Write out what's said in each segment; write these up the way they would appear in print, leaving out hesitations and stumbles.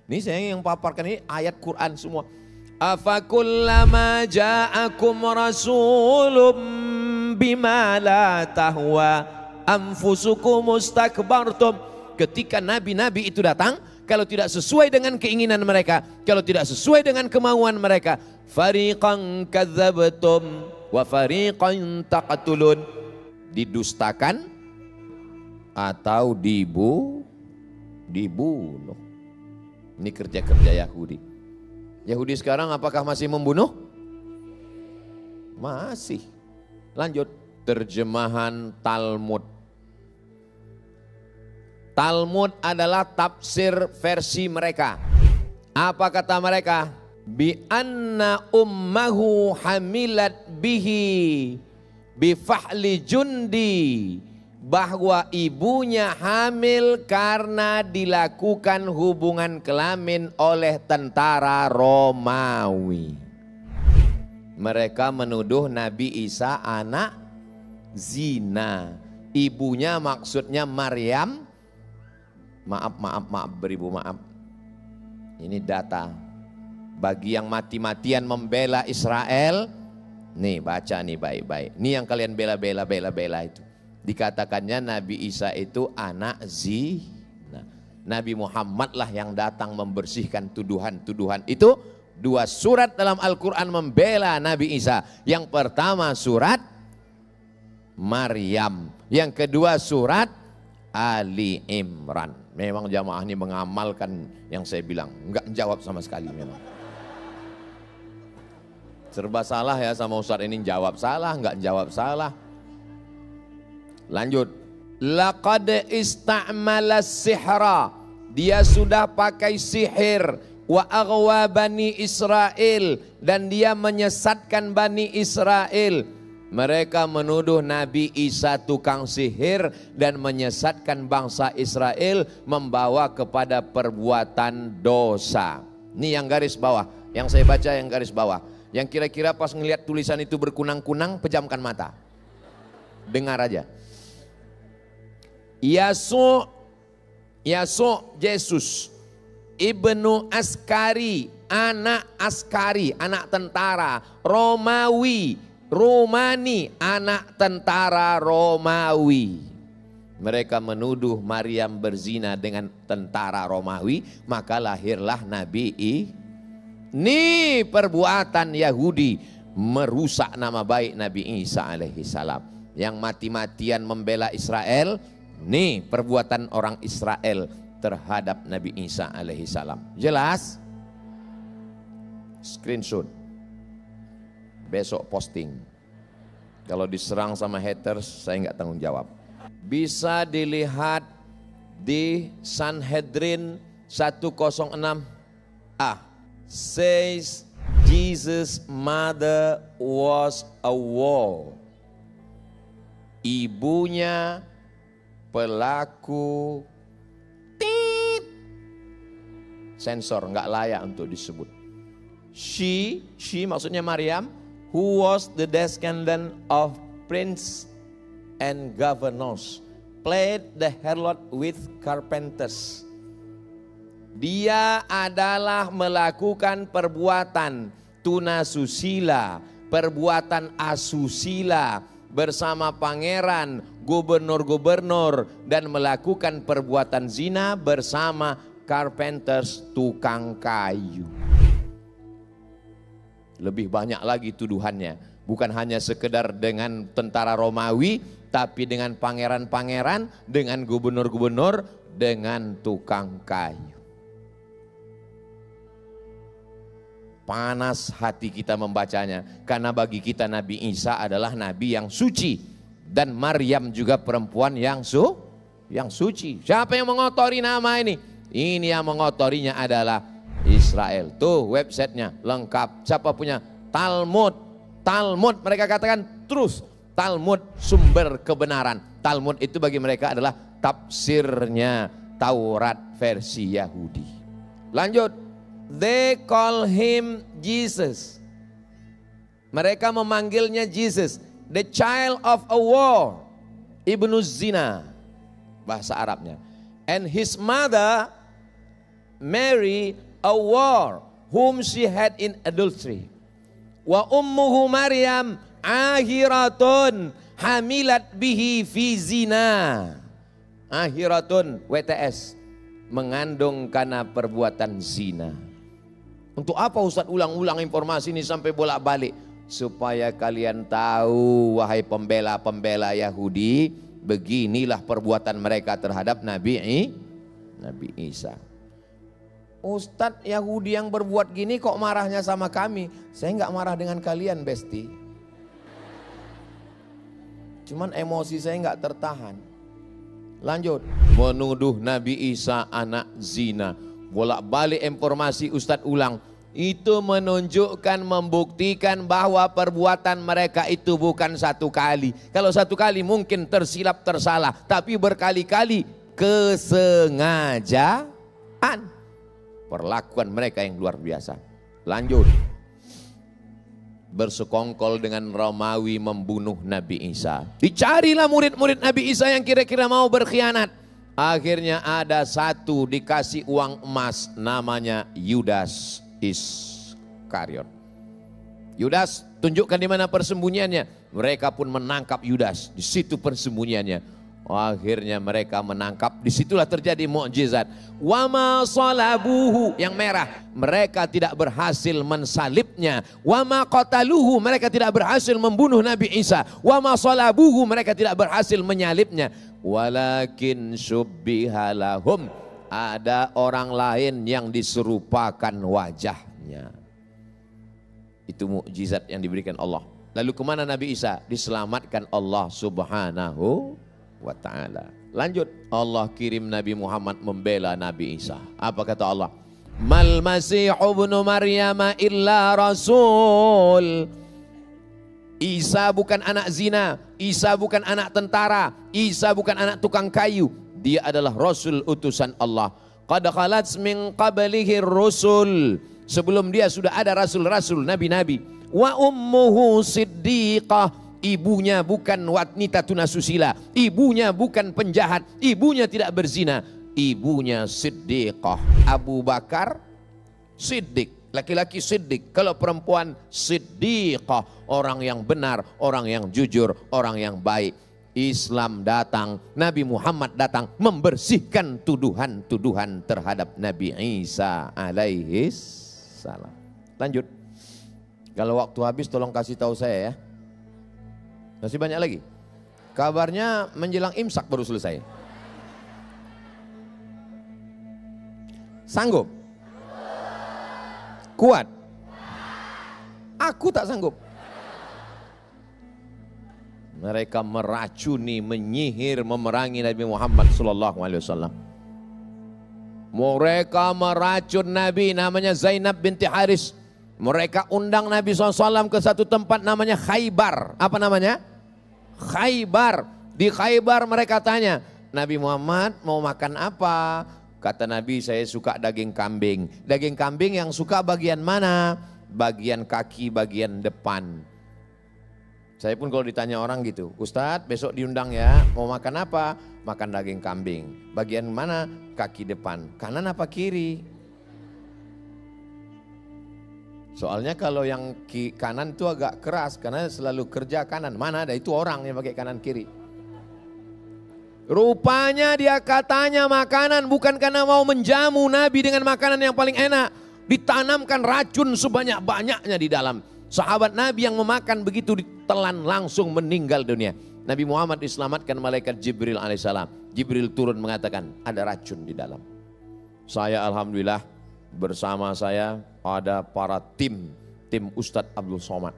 Ini saya yang paparkan ini ayat Quran semua. Afakullama ja'akum rasulun bima la tahwa anfusukum mustakbartum. Ketika nabi-nabi itu datang, kalau tidak sesuai dengan keinginan mereka, kalau tidak sesuai dengan kemauan mereka, fariqan kadzabtum wa fariqan taqtulun, didustakan atau dibunuh. Ini kerja-kerja Yahudi. Yahudi sekarang apakah masih membunuh? Masih. Lanjut, terjemahan Talmud. Talmud adalah tafsir versi mereka. Apa kata mereka? Bi anna ummahu hamilat bihi bi fahli jundi, bahwa ibunya hamil karena dilakukan hubungan kelamin oleh tentara Romawi. Mereka menuduh Nabi Isa anak zina. Ibunya maksudnya Maryam. Maaf beribu maaf. Ini data. Bagi yang mati-matian membela Israel, nih baca nih baik-baik. Ini yang kalian bela itu. Dikatakannya Nabi Isa itu anak zina. Nabi Muhammad lah yang datang membersihkan tuduhan-tuduhan itu. 2 surat dalam Al-Quran membela Nabi Isa. Yang pertama surat Maryam. Yang kedua surat Ali Imran. Memang jamaah ini mengamalkan yang saya bilang. Enggak jawab sama sekali memang. Serba salah ya sama Ustadz ini, jawab salah, enggak jawab salah. Lanjut. Laqad istamala sihra. Dia sudah pakai sihir. Wa aghwa bani Israel. Dan dia menyesatkan bani Israel. Mereka menuduh Nabi Isa tukang sihir dan menyesatkan bangsa Israel, membawa kepada perbuatan dosa. Ini yang garis bawah. Yang saya baca yang garis bawah. Yang kira-kira pas ngelihat tulisan itu berkunang-kunang, pejamkan mata. Dengar aja. Yasu Yesus ibnu Askari, anak Askari, anak tentara Romawi, Romani, anak tentara Romawi. Mereka menuduh Maryam berzina dengan tentara Romawi, maka lahirlah Nabi Ini perbuatan Yahudi merusak nama baik Nabi Isa alaihi salam. Yang mati-matian membela Israel, nih perbuatan orang Israel terhadap Nabi Isa alaihi salam. Jelas? Screenshot. Besok posting. Kalau diserang sama haters, saya nggak tanggung jawab. Bisa dilihat di Sanhedrin 106a. Says Jesus' mother was a whore. Ibunya pelaku sensor, nggak layak untuk disebut. She maksudnya Maryam, who was the descendant of prince and governors, played the harlot with carpenters. Dia adalah melakukan perbuatan tunasusila, perbuatan asusila bersama pangeran, gubernur-gubernur, dan melakukan perbuatan zina bersama carpenters, tukang kayu. Lebih banyak lagi tuduhannya, bukan hanya sekedar dengan tentara Romawi, tapi dengan pangeran-pangeran, dengan gubernur-gubernur, dengan tukang kayu. Panas hati kita membacanya, karena bagi kita Nabi Isa adalah Nabi yang suci, dan Maryam juga perempuan yang suci. Siapa yang mengotori nama ini? Ini yang mengotorinya adalah Israel. Tuh websitenya lengkap. Siapa punya? Talmud. Talmud mereka katakan truth. Talmud sumber kebenaran. Talmud itu bagi mereka adalah tafsirnya Taurat versi Yahudi. Lanjut. They call him Jesus. Mereka memanggilnya Jesus, the child of a war. ibnu zina, bahasa Arabnya. And his mother Mary a war whom she had in adultery. Wa ummuhu Maryam ahiratun hamilat bihi fi zina. Ahiratun WTS, mengandung karena perbuatan zina. Untuk apa Ustaz ulang-ulang informasi ini sampai bolak-balik? Supaya kalian tahu, wahai pembela-pembela Yahudi, beginilah perbuatan mereka terhadap Nabi Isa. Ustadz Yahudi yang berbuat gini kok marahnya sama kami? Saya nggak marah dengan kalian, Besti. Cuman emosi saya nggak tertahan. Lanjut, menuduh Nabi Isa anak zina. Bolak-balik informasi Ustadz ulang. Itu menunjukkan, membuktikan bahwa perbuatan mereka itu bukan satu kali. Kalau satu kali mungkin tersilap tersalah, tapi berkali-kali kesengajaan. Perlakuan mereka yang luar biasa. Lanjut, bersekongkol dengan Romawi membunuh Nabi Isa. Dicarilah murid-murid Nabi Isa yang kira-kira mau berkhianat. Akhirnya ada satu dikasih uang emas, namanya Yudas Iskariot. Yudas, tunjukkan di mana persembunyiannya. Mereka pun menangkap Yudas, di situ persembunyiannya. Akhirnya mereka menangkap, disitulah terjadi mukjizat. Wama salabuhu, yang merah, mereka tidak berhasil mensalibnya. Wama qataluhu, mereka tidak berhasil membunuh Nabi Isa. Wama salabuhu, mereka tidak berhasil menyalibnya. Walakin syubbiha lahum, ada orang lain yang diserupakan wajahnya. Itu mukjizat yang diberikan Allah. Lalu kemana Nabi Isa? Diselamatkan Allah Subhanahu wa ta'ala. Lanjut, Allah kirim Nabi Muhammad membela Nabi Isa. Apa kata Allah? Mal masihu ibnu Maryam illa rasul. Isa bukan anak zina, Isa bukan anak tentara, Isa bukan anak tukang kayu. Dia adalah Rasul utusan Allah. Qad khalat min qablihi rusul. Sebelum dia sudah ada rasul-rasul, nabi-nabi. Wa ummuhu siddiqah. Ibunya bukan wanita tunasusila, ibunya bukan penjahat, ibunya tidak berzina, ibunya siddiqah. Abu Bakar siddiq, laki-laki siddiq. Kalau perempuan siddiqah, orang yang benar, orang yang jujur, orang yang baik. Islam datang, Nabi Muhammad datang membersihkan tuduhan-tuduhan terhadap Nabi Isa alaihi salam. Lanjut, kalau waktu habis tolong kasih tahu saya ya. Masih banyak lagi. Kabarnya menjelang imsak baru selesai. Sanggup? Kuat? Aku tak sanggup. Mereka meracuni, menyihir, memerangi Nabi Muhammad SAW. Mereka meracun Nabi, namanya Zainab binti Haris. Mereka undang Nabi SAW ke satu tempat namanya Khaybar. Apa namanya? Khaybar. Di Khaybar mereka tanya, Nabi Muhammad mau makan apa? Kata Nabi, saya suka daging kambing. Daging kambing yang suka bagian mana? Bagian kaki, bagian depan. Saya pun kalau ditanya orang gitu, Ustadz besok diundang ya, mau makan apa? Makan daging kambing. Bagian mana? Kaki depan. Kanan apa kiri? Soalnya kalau yang kanan itu agak keras karena selalu kerja kanan. Mana ada itu orang yang pakai kanan kiri. Rupanya dia katanya makanan bukan karena mau menjamu Nabi dengan makanan yang paling enak. Ditanamkan racun sebanyak-banyaknya di dalam. Sahabat Nabi yang memakan begitu ditelan langsung meninggal dunia. Nabi Muhammad diselamatkan malaikat Jibril alaihissalam. Jibril turun mengatakan ada racun di dalam. Saya alhamdulillah bersama saya ada para tim Ustadz Abdul Somad.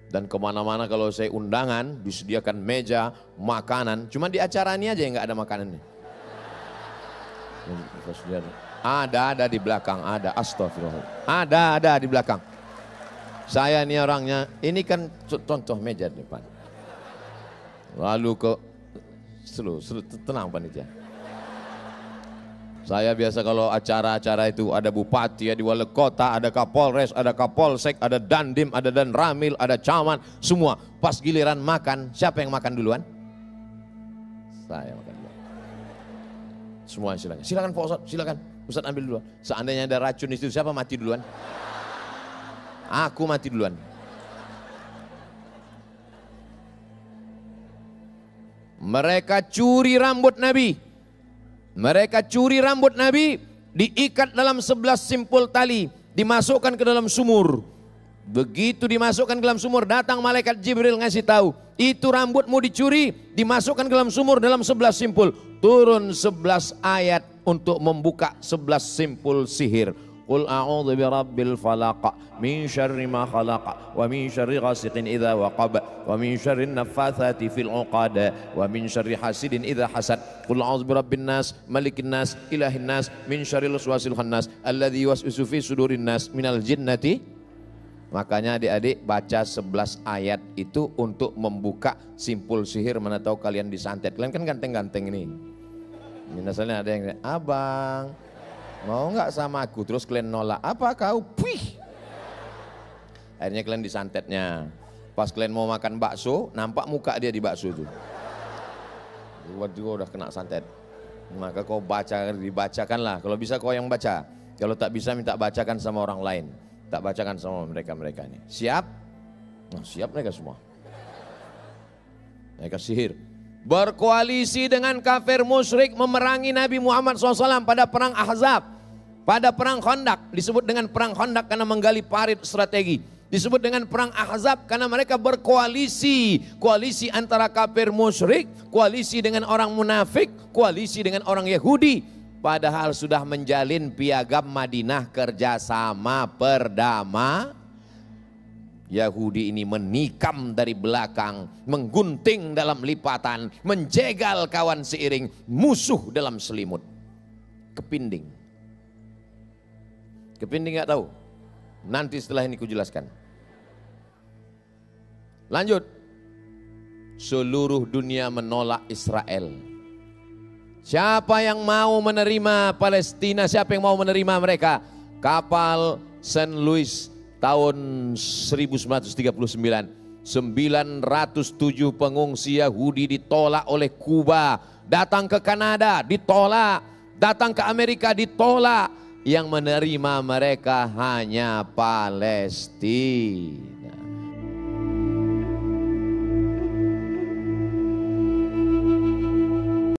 Dan kemana-mana kalau saya undangan disediakan meja, makanan. Cuma di acara ini aja yang nggak ada makanannya. Ada di belakang, ada, astagfirullah. Ada di belakang. Saya ini orangnya, ini kan contoh meja di depan. Lalu ke, tenang panitia. Saya biasa kalau acara-acara itu ada bupati, ada wali kota, ada kapolres, ada kapolsek, ada dandim, ada danramil, ada camat, semua. Pas giliran makan, siapa yang makan duluan? Saya makan duluan. Semua silakan. Silakan Pak Ustadz, silakan. Ustadz ambil duluan. Seandainya ada racun di situ, siapa mati duluan? Aku mati duluan. Mereka curi rambut Nabi. Mereka curi rambut Nabi, diikat dalam 11 simpul tali, dimasukkan ke dalam sumur. Begitu dimasukkan ke dalam sumur, datang malaikat Jibril ngasih tahu, itu rambutmu dicuri, dimasukkan ke dalam sumur dalam 11 simpul. Turun 11 ayat untuk membuka 11 simpul sihir. Qul a'udzu birabbil falaq min syarri ma khalaq wa min syarri ghasiqin idza waqab wa min syarrin naffatsati fil 'uqad wa min syarri hasidin idza hasad. Qul a'udzu birabbin nas malikin nas ilahin nas min syarril waswasil khannas alladzi yuwaswisu fi sudurin nas minal jinnati. Makanya adik-adik baca 11 ayat itu untuk membuka simpul sihir. Mana tahu kalian disantet. Kalian kan ganteng-ganteng ini. Misalnya ada yang abang mau nggak sama aku, terus kalian nolak, apa kau? Puih. Akhirnya kalian disantetnya. Pas kalian mau makan bakso, nampak muka dia di bakso itu. Waduh, udah kena santet. Maka kau baca, dibacakanlah. Kalau bisa kau yang baca. Kalau tak bisa minta bacakan sama orang lain. Tak bacakan sama mereka-mereka ini. Siap? Nah, siap mereka semua. Mereka sihir. Berkoalisi dengan kafir musyrik memerangi Nabi Muhammad SAW pada perang Ahzab, pada perang Khandaq. Disebut dengan perang Khandaq karena menggali parit strategi. Disebut dengan perang Ahzab karena mereka berkoalisi, koalisi antara kafir musyrik, koalisi dengan orang munafik, koalisi dengan orang Yahudi. Padahal sudah menjalin piagam Madinah kerjasama perdamaian. Yahudi ini menikam dari belakang, menggunting dalam lipatan, menjegal kawan seiring, musuh dalam selimut. Kepinding. Kepinding nggak tahu? Nanti setelah ini kujelaskan. Lanjut. Seluruh dunia menolak Israel. Siapa yang mau menerima Palestina? Siapa yang mau menerima mereka? Kapal St. Louis tahun 1939, 907 pengungsi Yahudi ditolak oleh Kuba, datang ke Kanada ditolak, datang ke Amerika ditolak, yang menerima mereka hanya Palestina.